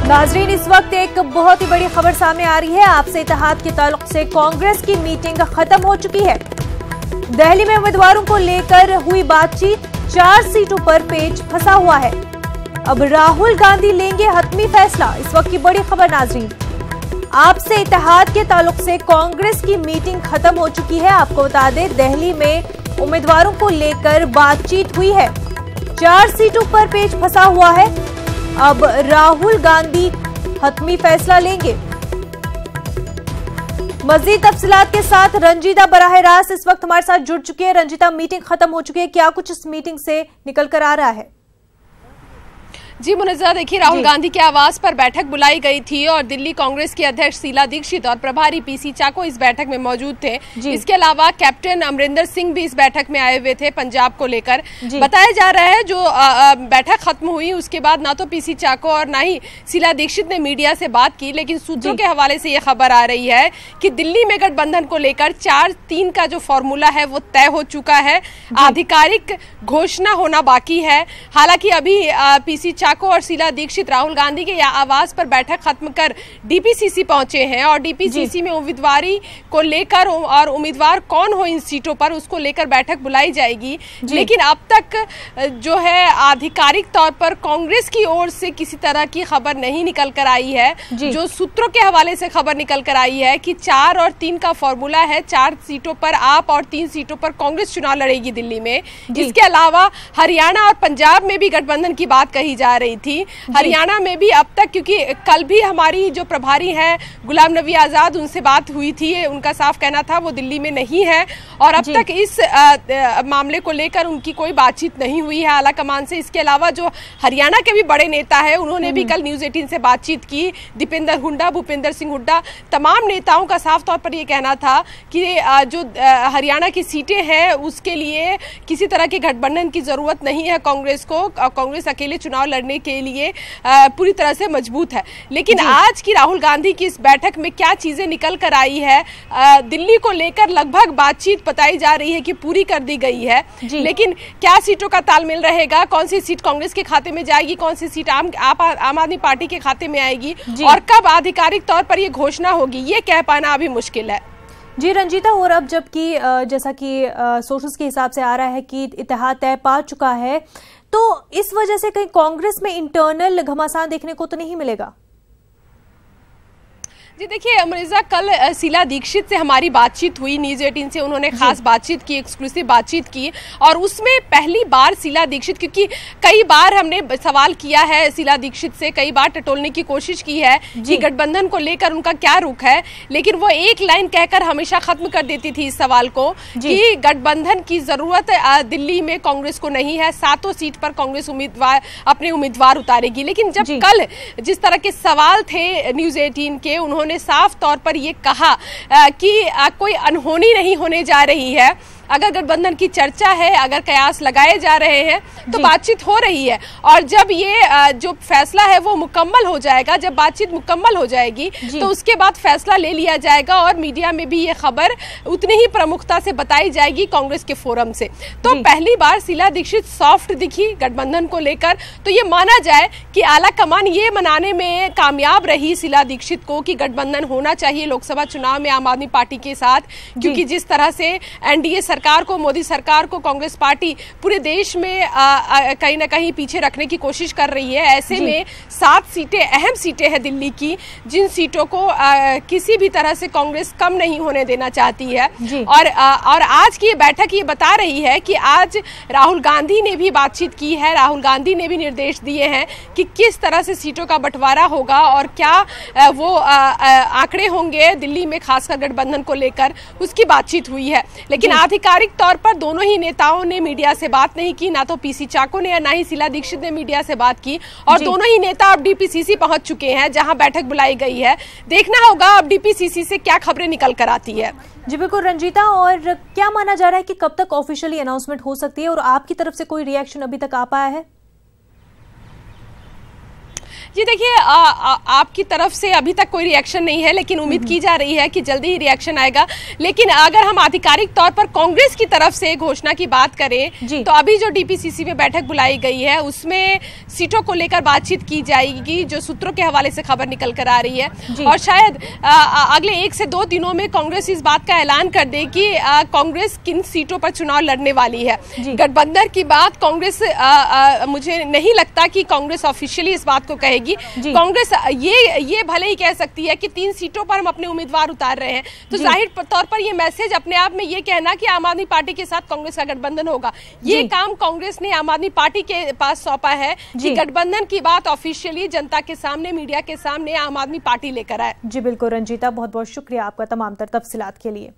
नाजरीन, इस वक्त एक बहुत ही बड़ी खबर सामने आ रही है। आपसे इत्तेहाद के ताल्लुक से कांग्रेस की मीटिंग खत्म हो चुकी है। दिल्ली में उम्मीदवारों को लेकर हुई बातचीत, 4 सीटों पर पेच फंसा हुआ है। अब राहुल गांधी लेंगे हतमी फैसला। इस वक्त की बड़ी खबर नाजरीन, आपसे इत्तेहाद के ताल्लुक से कांग्रेस की मीटिंग खत्म हो चुकी है। आपको बता दें, दिल्ली में उम्मीदवारों को लेकर बातचीत हुई है। 4 सीटों पर पेच फंसा हुआ है। अब राहुल गांधी हतमी फैसला लेंगे। मजीद तफसीलात के साथ रंजीता बराह रास्त इस वक्त हमारे साथ जुड़ चुकी है। रंजीता, मीटिंग खत्म हो चुकी है, क्या कुछ इस मीटिंग से निकल कर आ रहा है? जी मुनज़्ज़ा, देखिए, राहुल गांधी के आवास पर बैठक बुलाई गई थी और दिल्ली कांग्रेस की अध्यक्ष शीला दीक्षित और प्रभारी पीसी चाको इस बैठक में मौजूद थे। इसके अलावा कैप्टन अमरिंदर सिंह भी इस बैठक में आए हुए थे पंजाब को लेकर। बताया जा रहा है जो बैठक खत्म हुई उसके बाद ना तो पीसी चाको और ना ही शीला दीक्षित ने मीडिया से बात की, लेकिन सूत्रों के हवाले से यह खबर आ रही है कि दिल्ली में गठबंधन को लेकर 4-3 का जो फॉर्मूला है वो तय हो चुका है। आधिकारिक घोषणा होना बाकी है। हालांकि अभी पीसी चाको और शीला दीक्षित राहुल गांधी के आवास पर बैठक खत्म कर डीपीसीसी पहुंचे हैं और डीपीसीसी में उम्मीदवारी को लेकर और उम्मीदवार कौन हो इन सीटों पर उसको लेकर बैठक बुलाई जाएगी। लेकिन अब तक जो है आधिकारिक तौर पर कांग्रेस की ओर से किसी तरह की खबर नहीं निकल कर आई है। जो सूत्रों के हवाले से खबर निकल कर आई है कि 4 और 3 का फॉर्मूला है। 4 सीटों पर आप और 3 सीटों पर कांग्रेस चुनाव लड़ेगी दिल्ली में। इसके अलावा हरियाणा और पंजाब में भी गठबंधन की बात कही जा रही थी। हरियाणा में भी अब तक, क्योंकि कल भी हमारी जो प्रभारी हैं गुलाम नबी आजाद, उनसे बात हुई थी, उनका साफ कहना था वो दिल्ली में नहीं है और अब तक इस मामले को लेकर उनकी कोई बातचीत नहीं हुई है आला कमान से। इसके अलावा जो हरियाणा के भी बड़े नेता है उन्होंने भी कल न्यूज़ 18 से बातचीत की। दीपेंद्र हुड्डा, भूपेंद्र सिंह हुड्डा, तमाम नेताओं का साफ तौर पर यह कहना था कि जो हरियाणा की सीटें हैं उसके लिए किसी तरह के गठबंधन की जरूरत नहीं है कांग्रेस को। कांग्रेस अकेले चुनाव लड़ने के लिए पूरी तरह से मजबूत है। लेकिन आज की राहुल गांधी की इस बैठक में क्या चीजें निकल कर आई है, दिल्ली को लेकर लगभग बातचीत बताई जा रही है कि पूरी कर दी गई है। लेकिन क्या सीटों का तालमेल रहेगा, कौन सी सीट कांग्रेस के खाते में जाएगी, कौन सी सीट आम आदमी पार्टी के खाते में आएगी और कब आधिकारिक तौर पर यह घोषणा होगी, ये कह पाना अभी मुश्किल है। जी रंजीता, और अब जबकि जैसा कि सोर्सेस के हिसाब से आ रहा है कि इत्तेहाद तय पा चुका है, तो इस वजह से कहीं कांग्रेस में इंटरनल घमासान देखने को तो नहीं मिलेगा? जी देखिए मुनज़्ज़ा, कल शीला दीक्षित से हमारी बातचीत हुई न्यूज़ 18 से। उन्होंने खास बातचीत की, एक्सक्लूसिव बातचीत की और उसमें पहली बार शीला दीक्षित, क्योंकि कई बार हमने सवाल किया है शीला दीक्षित से, कई बार टटोलने की कोशिश की है कि गठबंधन को लेकर उनका क्या रुख है, लेकिन वो एक लाइन कहकर हमेशा खत्म कर देती थी इस सवाल को कि गठबंधन की जरूरत दिल्ली में कांग्रेस को नहीं है। 7 सीट पर कांग्रेस अपने उम्मीदवार उतारेगी। लेकिन जब कल जिस तरह के सवाल थे न्यूज़ 18 के, उन्होंने साफ तौर पर यह कहा कि कोई अनहोनी नहीं होने जा रही है। अगर गठबंधन की चर्चा है, अगर कयास लगाए जा रहे हैं तो बातचीत हो रही है और जब ये जो फैसला है वो मुकम्मल हो जाएगा, जब बातचीत मुकम्मल हो जाएगी तो उसके बाद फैसला ले लिया जाएगा और मीडिया में भी ये खबर उतनी ही प्रमुखता से बताई जाएगी कांग्रेस के फोरम से। तो पहली बार शीला दीक्षित सॉफ्ट दिखी गठबंधन को लेकर, तो ये माना जाए कि आला कमान ये मनाने में कामयाब रही शीला दीक्षित को कि गठबंधन होना चाहिए लोकसभा चुनाव में आम आदमी पार्टी के साथ, क्योंकि जिस तरह से एनडीए सरकार को, मोदी सरकार को कांग्रेस पार्टी पूरे देश में कहीं ना कहीं पीछे रखने की कोशिश कर रही है। ऐसे में 7 सीटें अहम सीटें हैं दिल्ली की, जिन सीटों को किसी भी तरह से कांग्रेस कम नहीं होने देना चाहती है। और आज की ये बैठक ये बता रही है कि आज राहुल गांधी ने भी बातचीत की है, राहुल गांधी ने भी निर्देश दिए हैं कि किस तरह से सीटों का बंटवारा होगा और क्या वो आंकड़े होंगे दिल्ली में खासकर गठबंधन को लेकर, उसकी बातचीत हुई है। लेकिन आधिकारिक तौर पर दोनों ही नेताओं ने मीडिया से बात नहीं की, ना तो पीसी चाको ने या ना ही शीला दीक्षित ने मीडिया से बात की और दोनों ही नेता अब डीपीसीसी पहुंच चुके हैं जहां बैठक बुलाई गई है। देखना होगा अब डीपीसीसी से क्या खबरें निकल कर आती है। जी बिल्कुल रंजीता, और क्या माना जा रहा है कि कब तक ऑफिशियली अनाउंसमेंट हो सकती है और आपकी तरफ से कोई रिएक्शन अभी तक आ पाया है? जी देखिए, आपकी तरफ से अभी तक कोई रिएक्शन नहीं है, लेकिन उम्मीद की जा रही है कि जल्दी ही रिएक्शन आएगा। लेकिन अगर हम आधिकारिक तौर पर कांग्रेस की तरफ से घोषणा की बात करें तो अभी जो डीपीसीसी में बैठक बुलाई गई है उसमें सीटों को लेकर बातचीत की जाएगी, जो सूत्रों के हवाले से खबर निकल कर आ रही है। और शायद अगले 1 से 2 दिनों में कांग्रेस इस बात का ऐलान कर दे कि कांग्रेस किन सीटों पर चुनाव लड़ने वाली है। गठबंधन की बात कांग्रेस, मुझे नहीं लगता कि कांग्रेस ऑफिशियली इस बात को कहेगी। कांग्रेस ये भले ही कह सकती है कि 3 सीटों पर हम अपने उम्मीदवार उतार रहे हैं, तो जाहिर तौर पर ये मैसेज अपने आप में ये कहना कि आम आदमी पार्टी के साथ कांग्रेस का गठबंधन होगा, ये काम कांग्रेस ने आम आदमी पार्टी के पास सौंपा है कि गठबंधन की बात ऑफिशियली जनता के सामने, मीडिया के सामने आम आदमी पार्टी लेकर आए। जी बिल्कुल रंजीता, बहुत बहुत शुक्रिया आपका तमाम तफसीलात के लिए।